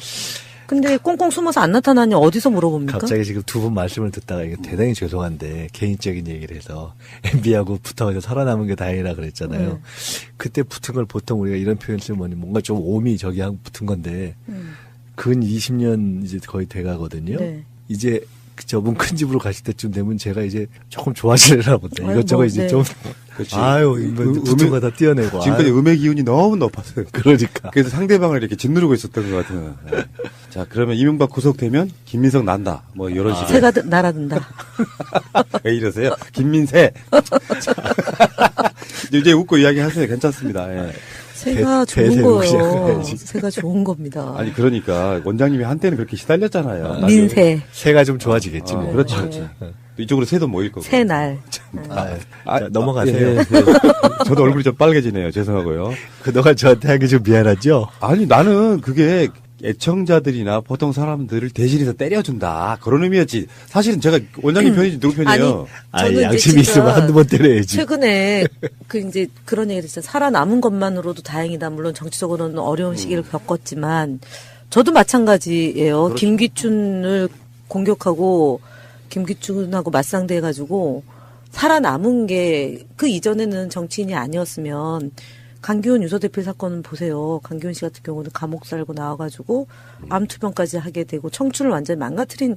B: 근데 꽁꽁 숨어서 안 나타나니 어디서 물어봅니까?
C: 갑자기 지금 두 분 말씀을 듣다가 이게 대단히 죄송한데 개인적인 얘기를 해서 MB하고 붙어가지고 살아남은 게 다행이라 그랬잖아요. 그때 붙은 걸 보통 우리가 이런 표현 쓰면 뭔가 좀 오미 저기 하고 붙은 건데 근 20년 이제 거의 돼가거든요.
B: 네.
C: 이제 저분 큰 집으로 가실 때쯤 되면 제가 이제 조금 좋아지려나 본데
B: 아유,
C: 이것저것
B: 뭐,
C: 이제
B: 네.
C: 좀
A: 그렇지.
C: 아유, 부투가 다 뛰어내고.
A: 지금까지
C: 아유.
A: 음의 기운이 너무 높았어요.
C: 그러니까.
A: 그래서 상대방을 이렇게 짓누르고 있었던 것 같은. 네. 자, 그러면 이명박 구속되면 김민석 난다. 뭐 이런 식의.
B: 새가 날아든다.
A: 왜 이러세요? 김민세. 이제 웃고 이야기하세요. 괜찮습니다. 예.
B: 새가
C: 대-
B: 좋은 거예요.
C: 대세우시야지.
B: 새가 좋은 겁니다.
A: 아니 그러니까 원장님이 한때는 그렇게 시달렸잖아요.
B: 민새,
C: 새가 좀 좋아지겠지, 뭐.
A: 그렇지, 그렇지. 또 이쪽으로 새도 모일 거고.
B: 새날.
C: 자, 넘어가세요.
A: 예, 예. 저도 얼굴이 좀 빨개지네요. 죄송하고요.
C: 그동안 저한테 하기 좀 미안하죠?
A: 아니 나는 그게 애청자들이나 보통 사람들을 대신해서 때려준다 그런 의미였지. 사실은 제가 원장님 편이지 누구 편이에요?
C: 아니,
B: 저는 이제
C: 양심이
B: 진짜
C: 있으면 한두 번 때려야지.
B: 최근에 이제 그런 얘기를 했어요. 살아남은 것만으로도 다행이다. 물론 정치적으로는 어려운 시기를 겪었지만 저도 마찬가지예요.
A: 그렇죠.
B: 김기춘을 공격하고 김기춘하고 맞상대해가지고 살아남은 게 그 이전에는 정치인이 아니었으면 강기훈 유서대표 사건 보세요. 강기훈 씨 같은 경우는 감옥 살고 나와가지고 암 투병까지 하게 되고 청춘을 완전히 망가뜨린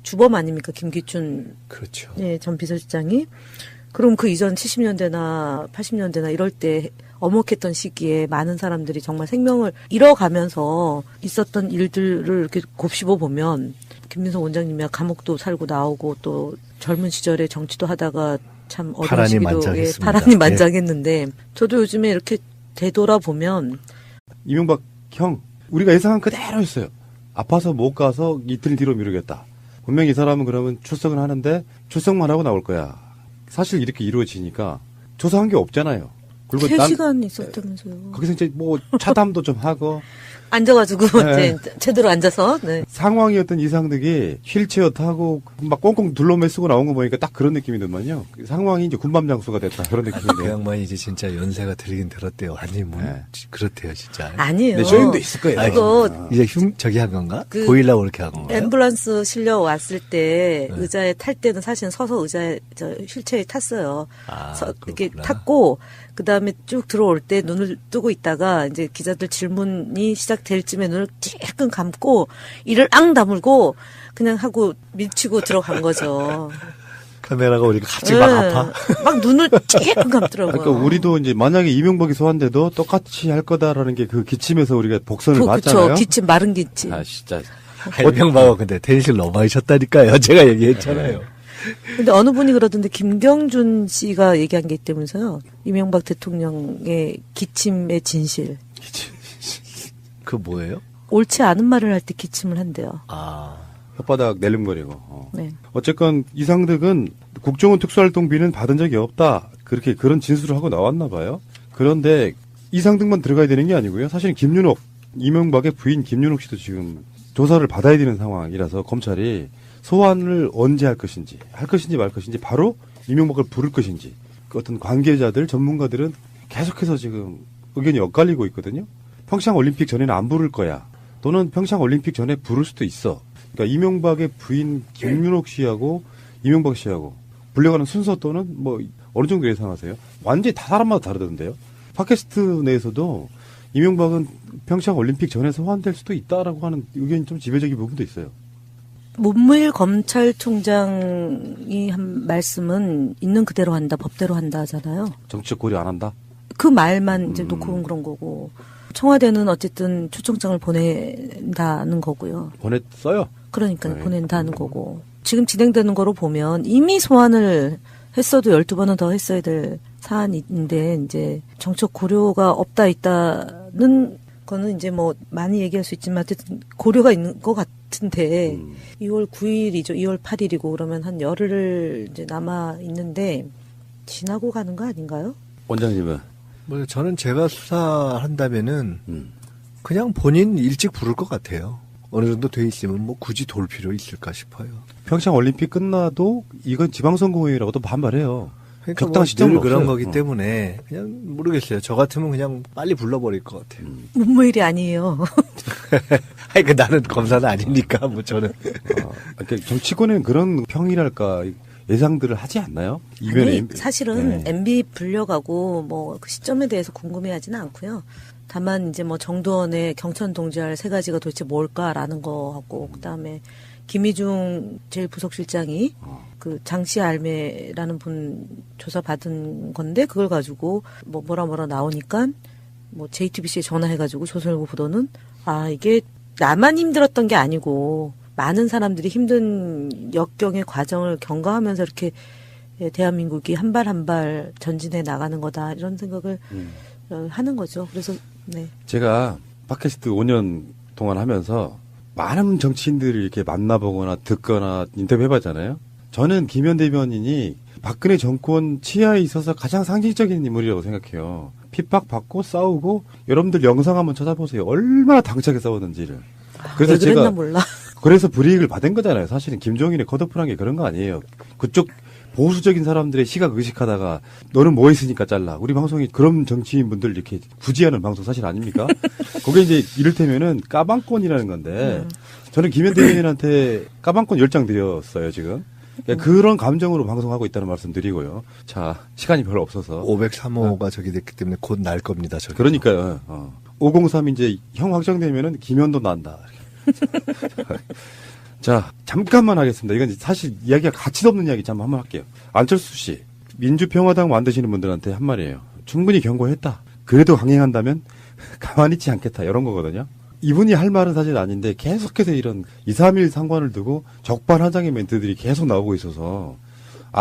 B: 주범 아닙니까? 김기춘
C: 그렇죠.
B: 예, 전 비서실장이. 그럼 그 이전 70년대나 80년대나 이럴 때 엄혹했던 시기에 많은 사람들이 정말 생명을 잃어가면서 있었던 일들을 이렇게 곱씹어 보면 김민석 원장님이야 감옥도 살고 나오고 또 젊은 시절에 정치도 하다가 참 어려운
C: 파란이
B: 시기도
C: 만장했습니다.
B: 파란이
C: 예.
B: 만장했는데 저도 요즘에 이렇게 되돌아보면
A: 이명박 형 우리가 예상한 그대로였어요. 아파서 못 가서 이틀 뒤로 미루겠다. 분명히 이 사람은 그러면 출석은 하는데 출석만 하고 나올 거야. 사실 이렇게 이루어지니까 조사한 게 없잖아요. 그리고
B: 3시간 있었다면서요.
A: 거기서 이제 뭐 차담도 좀 하고
B: 앉아가지고
A: 네.
B: 이제 제대로 앉아서 네.
A: 상황이었던 이상득이 휠체어 타고 막 꽁꽁 둘러매 쓰고 나온 거 보니까 딱 그런 느낌이더만요. 상황이 이제 군밤 장수가 됐다 그런
C: 그
A: 느낌이네요.
C: 양반이 이제 진짜 연세가 들긴 들었대요. 아니, 뭐,
A: 네.
C: 그렇대요, 진짜.
B: 아니에요.
A: 네, 쇼잉도 있을 거예요.
C: 아니,
B: 그거
C: 이제 저기 한 건가?
B: 그
C: 보이려고 그렇게 한 건가요?
B: 앰뷸런스 실려 왔을 때
C: 네.
B: 의자에 탈 때는 사실은 서서 의자에 휠체어에 탔어요.
C: 아,
B: 이렇게
C: 그렇구나.
B: 탔고 그 다음에 쭉 들어올 때 눈을 뜨고 있다가 이제 기자들 질문이 시작될 쯤에 눈을 찔끔 감고 이를 앙 다물고 그냥 하고 밀치고 들어간 거죠.
C: 카메라가 오니까 갑자기 막
B: 네.
C: 아파.
B: 막 눈을 찔끔 감더라고요.
A: 그러니까 우리도 이제 만약에 이명박이 소환돼도 똑같이 할 거다라는 게 그 기침에서 우리가 복선을 봤잖아요.
B: 그쵸. 기침 마른 기침.
A: 아 진짜
C: 해명박은 근데 텐실 너무 많이 쳤다니까요. 제가 얘기했잖아요.
B: 근데 어느 분이 그러던데 김경준 씨가 얘기한 게 있다면서요. 이명박 대통령의 기침의 진실.
C: 그 뭐예요?
B: 옳지 않은 말을 할 때 기침을 한대요.
C: 아,
A: 혓바닥 내름거리고.
B: 네.
A: 어쨌건 이상득은 국정원 특수활동비는 받은 적이 없다. 그렇게 그런 진술을 하고 나왔나 봐요. 그런데 이상득만 들어가야 되는 게 아니고요. 사실 김윤옥, 이명박의 부인 김윤옥 씨도 지금 조사를 받아야 되는 상황이라서 검찰이 소환을 언제 할 것인지 말 것인지 바로 이명박을 부를 것인지 그 어떤 관계자들 전문가들은 계속해서 지금 의견이 엇갈리고 있거든요. 평창 올림픽 전에는 안 부를 거야. 또는 평창 올림픽 전에 부를 수도 있어. 그러니까 이명박의 부인 김윤옥 씨하고 이명박 씨하고 불려가는 순서 또는 뭐 어느 정도 예상하세요? 완전히 다 사람마다 다르던데요. 팟캐스트 내에서도 이명박은 평창 올림픽 전에 소환될 수도 있다라고 하는 의견이 좀 지배적인 부분도 있어요.
B: 문무일 검찰총장이 한 말씀은 있는 그대로 한다, 법대로 한다 하잖아요.
A: 정치적 고려 안 한다.
B: 그 말만 이제 놓고 그런 거고. 청와대는 어쨌든 초청장을 보낸다는 거고요.
A: 보냈어요.
B: 그러니까
A: 네.
B: 보낸다는 거고. 지금 진행되는 거로 보면 이미 소환을 했어도 12번은 더 했어야 될 사안인데 이제 정책 고려가 없다 있다는 거는 이제 뭐 많이 얘기할 수 있지만 어쨌든 고려가 있는 것 같은데 2월 9일이죠. 2월 8일이고 그러면 한 열흘 이제 남아 있는데 지나고 가는 거 아닌가요?
A: 원장님은
C: 뭐 저는 제가 수사한다면은 그냥 본인 일찍 부를 것 같아요. 어느 정도 돼 있으면 뭐 굳이 돌 필요 있을까 싶어요.
A: 평창 올림픽 끝나도 이건 지방선거회의라고도 반발해요.
C: 그러니까
A: 적당한
C: 뭐
A: 시점은
C: 늘 그런
A: 없어요.
C: 거기 때문에 그냥 모르겠어요. 저 같으면 그냥 빨리 불러버릴 것 같아요.
B: 문무일이 아니에요.
C: 아니, 그 나는 검사는 아니니까 뭐 저는.
A: 그러니까 정치권에는 그런 평이랄까 예상들을 하지 않나요? 이변에
B: 아니, 사실은
A: 네.
B: MB 불려가고 뭐 그 시점에 대해서 궁금해하지는 않고요. 다만 이제 뭐 정두원의 경천 동지할 세 가지가 도대체 뭘까라는 거하고 그다음에 김희중 제1부속실장이 그 장씨 알매라는 분 조사 받은 건데 그걸 가지고 뭐라 나오니까 뭐 JTBC에 전화해가지고 조선일보 보도는 이게 나만 힘들었던 게 아니고 많은 사람들이 힘든 역경의 과정을 경과하면서 이렇게 대한민국이 한 발 한 발 전진해 나가는 거다 이런 생각을 하는 거죠. 그래서 네.
A: 제가 팟캐스트 5년 동안 하면서 많은 정치인들을 이렇게 만나보거나 듣거나 인터뷰해봤잖아요. 저는 김현 대변인이 박근혜 정권 치하에 있어서 가장 상징적인 인물이라고 생각해요. 핍박받고 싸우고 여러분들 영상 한번 찾아보세요. 얼마나 당차게 싸웠는지를. 그래서
B: 왜 그랬나 몰라.
A: 그래서 불이익을 받은 거잖아요. 사실은 김종인의 컷오프란 게 그런 거 아니에요. 그쪽 보수적인 사람들의 시각 의식하다가 너는 뭐 했으니까 잘라. 우리 방송이 그런 정치인분들 이렇게 구지하는 방송 사실 아닙니까? 그게 이제 이를테면은 까방권이라는 건데 저는 김현 대변인한테 까방권 10장 드렸어요, 지금. 그러니까 그런 감정으로 방송하고 있다는 말씀 드리고요. 자, 시간이 별로 없어서.
C: 503호가 저기 됐기 때문에 곧 날 겁니다. 저기.
A: 그러니까요. 503 이제 형 확정되면은 김현도 난다. 자, 잠깐만 하겠습니다. 이건 사실 이야기가 가치도 없는 이야기 좀 한번 할게요. 안철수 씨, 민주평화당 만드시는 분들한테 한 말이에요. 충분히 경고했다. 그래도 강행한다면 가만히 있지 않겠다. 이런 거거든요. 이분이 할 말은 사실 아닌데 계속해서 이런 2, 3일 상관을 두고 적반하장의 멘트들이 계속 나오고 있어서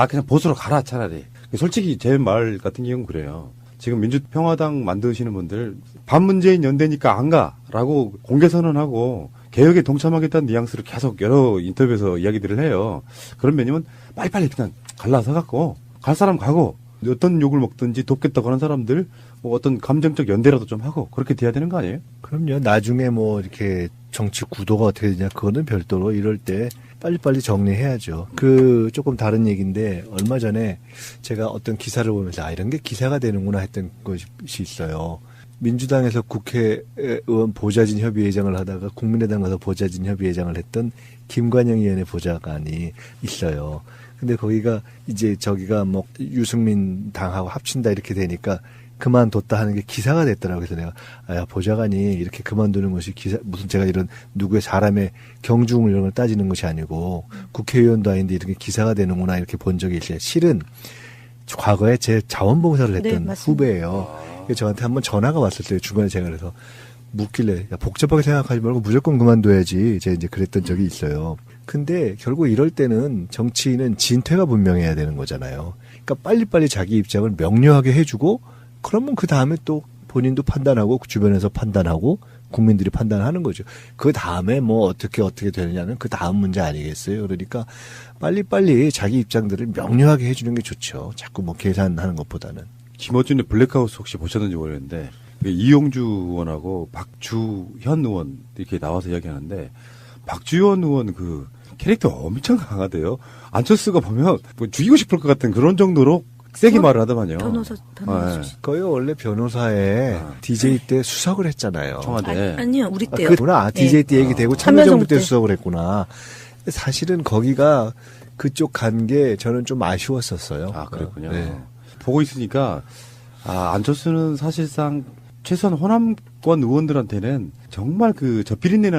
A: 그냥 보수로 가라 차라리. 솔직히 제 말 같은 경우는 그래요. 지금 민주평화당 만드시는 분들 반문재인 연대니까 안 가라고 공개선언하고 개혁에 동참하겠다는 뉘앙스를 계속 여러 인터뷰에서 이야기들을 해요. 그런 면이면 빨리빨리 그냥 갈라서 갖고 갈 사람 가고 어떤 욕을 먹든지 돕겠다고 하는 사람들 뭐 어떤 감정적 연대라도 좀 하고 그렇게 돼야 되는 거 아니에요?
C: 그럼요. 나중에 뭐 이렇게 정치 구도가 어떻게 되냐 그거는 별도로 이럴 때 빨리빨리 정리해야죠. 그 조금 다른 얘기인데 얼마 전에 제가 어떤 기사를 보면서 이런 게 기사가 되는구나 했던 것이 있어요. 민주당에서 국회의원 보좌진 협의회장을 하다가 국민의당 가서 보좌진 협의회장을 했던 김관영 의원의 보좌관이 있어요. 근데 거기가 이제 저기가 뭐 유승민 당하고 합친다 이렇게 되니까 그만뒀다 하는 게 기사가 됐더라고요. 그래서 내가 보좌관이 이렇게 그만두는 것이 무슨 제가 이런 누구의 사람의 경중을 이런 걸 따지는 것이 아니고 국회의원도 아닌데 이렇게 기사가 되는구나 이렇게 본 적이 있어요. 실은 과거에 제 자원봉사를 했던
B: 네,
C: 후배예요. 저한테 한번 전화가 왔었어요. 중간에 제가 그래서 묻길래 복잡하게 생각하지 말고 무조건 그만둬야지. 제가 이제 그랬던 적이 있어요. 근데 결국 이럴 때는 정치인은 진퇴가 분명해야 되는 거잖아요. 그러니까 빨리빨리 자기 입장을 명료하게 해주고 그러면 그 다음에 또 본인도 판단하고 주변에서 판단하고 국민들이 판단하는 거죠. 그 다음에 뭐 어떻게 되느냐는 그 다음 문제 아니겠어요. 그러니까 빨리빨리 자기 입장들을 명료하게 해주는 게 좋죠. 자꾸 뭐 계산하는 것보다는.
A: 김어준의 블랙하우스 혹시 보셨는지 모르겠는데 이용주 의원하고 박주현 의원 이렇게 나와서 이야기하는데 박주현 의원 그 캐릭터 엄청 강하대요. 안철수가 보면 뭐 죽이고 싶을 것 같은 그런 정도로 세게 말을 하더만요.
B: 변호사
A: 네.
C: 거요 원래 변호사에 DJ 때 수석을 했잖아요.
A: 청와대.
B: 아니요, 우리 때요.
C: 그구나. DJ 때 얘기 되고
B: 참여정부
C: 참여정부 때
B: 때.
C: 수석을 했구나. 사실은 거기가 그쪽 간 게 저는 좀 아쉬웠었어요.
A: 그랬군요.
C: 네.
A: 보고 있으니까 안철수는 사실상 최소한 호남권 의원들한테는 정말 저 비린내